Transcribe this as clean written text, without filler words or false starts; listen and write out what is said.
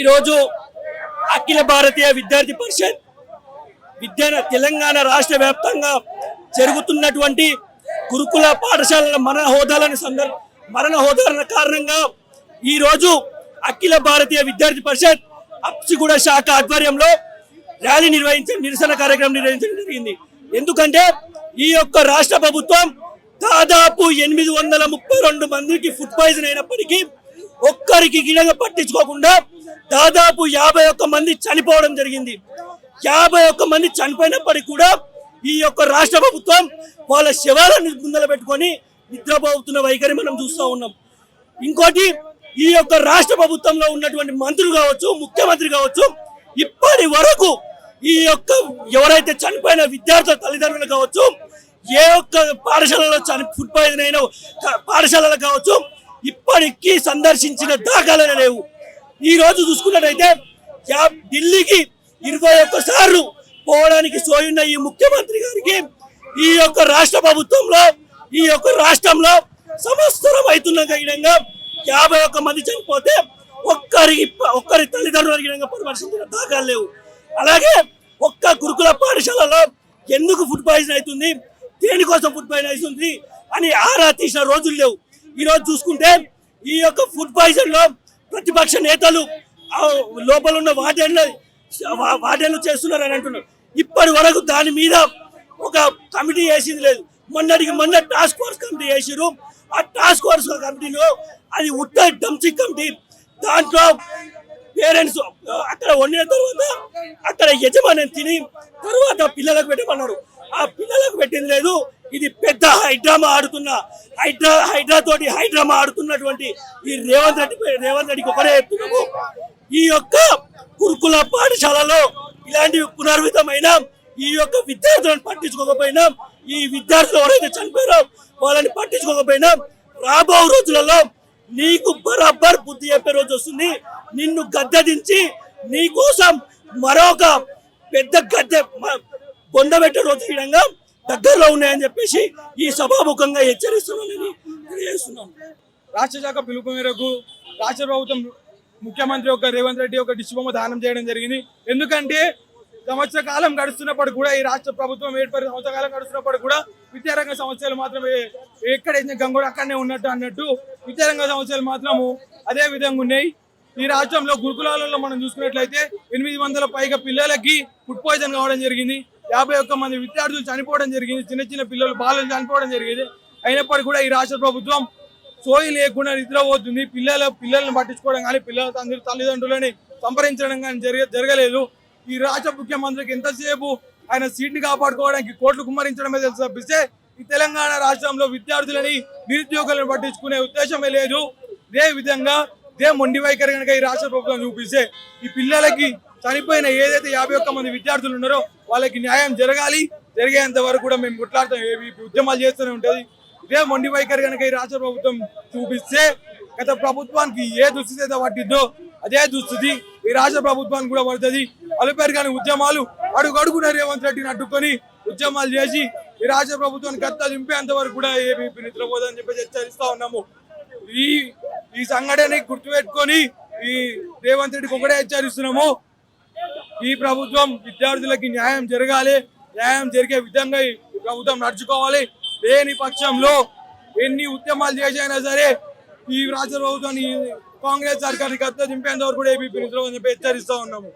ఈరోజు అఖిల భారతీయ విద్యార్థి పరిషత్ తెలంగాణ రాష్ట్ర వ్యాప్తంగా జరుగుతున్నటువంటి గురుకుల పాఠశాలల మరణ హోదాల కారణంగా ఈరోజు అఖిల భారతీయ విద్యార్థి పరిషత్ అప్సిగూడ శాఖ ఆధ్వర్యంలో ర్యాలీ నిరసన కార్యక్రమం నిర్వహించడం జరిగింది. ఎందుకంటే ఈ యొక్క రాష్ట్ర ప్రభుత్వం దాదాపు 832 మందికి ఫుడ్ పాయిజన్ అయినప్పటికీ ఒక్కరికి గిడంగా పట్టించుకోకుండా దాదాపు 51 మంది చనిపోవడం జరిగింది. 51 మంది చనిపోయినప్పటికీ కూడా ఈ యొక్క రాష్ట్ర ప్రభుత్వం వాళ్ళ శవాలను ముందర పెట్టుకొని నిద్రపోతున్న వైఖరి మనం చూస్తూ ఉన్నాం. ఇంకోటి, ఈ యొక్క రాష్ట్ర ప్రభుత్వంలో ఉన్నటువంటి మంత్రులు కావచ్చు, ముఖ్యమంత్రి కావచ్చు, ఇప్పటి వరకు ఈ యొక్క ఎవరైతే చనిపోయిన విద్యార్థుల తల్లిదండ్రులు కావచ్చు, ఏ ఒక్క పాఠశాలలో ఫుడ్ పాయిజన్ అయిన పాఠశాలలు కావచ్చు ఇప్పటికీ సందర్శించిన దాఖలాలు లేవు. ఈ రోజు చూసుకున్నట్టయితే ఢిల్లీకి 21 సార్లు పోవడానికి సోయున్న ఈ ముఖ్యమంత్రి గారికి ఈ యొక్క రాష్ట్ర ప్రభుత్వంలో ఈ యొక్క రాష్ట్రంలో సంవత్సరం అవుతున్న విధంగా 51 మంది చనిపోతే ఒక్కరి తల్లిదండ్రుల పరామర్శించిన దాఖలు లేవు. అలాగే ఒక్క గురుకుల పాఠశాలలో ఎందుకు ఫుడ్ పాయిజన్ అవుతుంది, దేనికోసం ఫుడ్ పాయిజన్ అవుతుంది అని ఆరా తీసిన రోజులు లేవు. ఈరోజు చూసుకుంటే ఈ యొక్క ఫుడ్ పాయిజన్ లో ప్రతిపక్ష నేతలు లోపల ఉన్న వార్డెన్లు చేస్తున్నారని అంటున్నారు. ఇప్పటి వరకు దాని మీద ఒక కమిటీ వేసింది లేదు. మొన్న టాస్క్ ఫోర్స్ కమిటీ వేసారు. ఆ టాస్క్ ఫోర్స్ కమిటీలో అది ఉత్త డంచి కమిటీ. దాంట్లో పేరెంట్స్ అక్కడ వండిన తర్వాత అక్కడ యజమాని తిని తర్వాత పిల్లలకు పెట్టమన్నారు. ఆ పిల్లలకు పెట్టింది లేదు. ఇది పెద్ద హైడ్రామా ఆడుతున్నటువంటి ఈ రేవంత్ రెడ్డికి ఒకటే చెప్తున్నాము, ఈ యొక్క గురుకుల పాఠశాలలో ఇలాంటివి పునర్వితమైన ఈ యొక్క విద్యార్థులను పట్టించుకోకపోయినా, ఈ విద్యార్థులు ఎవరైతే చనిపోయారో వాళ్ళని పట్టించుకోకపోయినా రాబో రోజులలో నీకు బరాబర్ బుద్ధి చెప్పే రోజు వస్తుంది. నిన్ను గద్దె దించి నీ కోసం మరొక పెద్ద గద్దె పొందబెట్టే రోజు విధంగా దగ్గరలో ఉన్నాయని చెప్పేసి ఈ సభాముఖంగా హెచ్చరిస్తున్నానని తెలియజేస్తున్నాను. రాష్ట్ర శాఖ పిలుపు మేరకు రాష్ట్ర ప్రభుత్వం ముఖ్యమంత్రి రేవంత్ రెడ్డి దిష్టిబొమ్మ దానం చేయడం జరిగింది. ఎందుకంటే సంవత్సర కాలం గడుస్తున్నప్పుడు కూడా, ఈ రాష్ట్ర ప్రభుత్వం ఏర్పడిన సంవత్సర కాలం గడుస్తున్నప్పుడు కూడా విద్యారంగ సమస్యలు మాత్రం ఎక్కడైతే గంగోడు అక్కడనే అన్నట్టు విద్యారంగ సమస్యలు మాత్రము అదే విధంగా ఉన్నాయి. ఈ రాష్ట్రంలో గురుకులాలలో మనం చూసుకున్నట్లయితే 800 పైగా పిల్లలకి ఫుడ్ పాయిజన్ కావడం జరిగింది. 51 మంది విద్యార్థులు చనిపోవడం జరిగింది. చిన్న పిల్లలు బాలలు చనిపోవడం జరిగింది. అయినప్పటికీ కూడా ఈ రాష్ట్ర ప్రభుత్వం సోయి లేకుండా నిద్రపోతుంది. పిల్లలను పట్టించుకోవడం కానీ, పిల్లల తల్లిదండ్రులని సంప్రదించడం కానీ జరగలేదు. ఈ రాష్ట్ర ముఖ్యమంత్రికి ఎంతసేపు ఆయన సీట్ని కాపాడుకోవడానికి కోట్లు కుమ్మరించడమే తెలుసు తప్పిస్తే ఈ తెలంగాణ రాష్ట్రంలో విద్యార్థులని, నిరుద్యోగులను పట్టించుకునే ఉద్దేశమే లేదు. ఇదే విధంగా మొండి వైఖరి కనుక ఈ రాష్ట్ర ప్రభుత్వం చూపిస్తే ఈ పిల్లలకి చనిపోయిన ఏదైతే 51 మంది విద్యార్థులు ఉన్నారో వాళ్ళకి న్యాయం జరగాలి. జరిగేంత వరకు కూడా మేము కొట్లాడుతాం, ఉద్యమాలు చేస్తూనే ఉంటుంది. ఇదే మొండి వైఖరి కనుక ఈ రాష్ట్ర ప్రభుత్వం చూపిస్తే గత ప్రభుత్వానికి ఏ దుస్థితి అయితే పట్టిందో అదే దుస్థితి ఈ రాష్ట్ర ప్రభుత్వానికి కూడా పడుతుంది. అలుపెరగని ఉద్యమాలు అడుగడుగున రేవంత్ రెడ్డిని అడ్డుకొని ఉద్యమాలు చేసి ఈ రాష్ట్ర ప్రభుత్వాన్ని గత్త దింపేంత వరకు కూడా ఏబీపీ నిద్రపోదని చెప్పి హెచ్చరిస్తా ఉన్నాము. ఈ సంఘటనని గుర్తుపెట్టుకొని ఈ రేవంత్ రెడ్డికి ఒకటే హెచ్చరిస్తున్నాము, ఈ ప్రభుత్వం విద్యార్థులకి న్యాయం జరగాలి. న్యాయం జరిగే విధంగా ఈ ప్రభుత్వం నడుచుకోవాలి. లేని పక్షంలో ఎన్ని ఉద్యమాలు చేసైనా సరే ఈ రాష్ట్ర ప్రభుత్వాన్ని, కాంగ్రెస్ సర్కార్ని గద్ద దింపేంత వరకు కూడా ఏబీపీ నిద్రపోదని చెప్పి హెచ్చరిస్తా ఉన్నాము.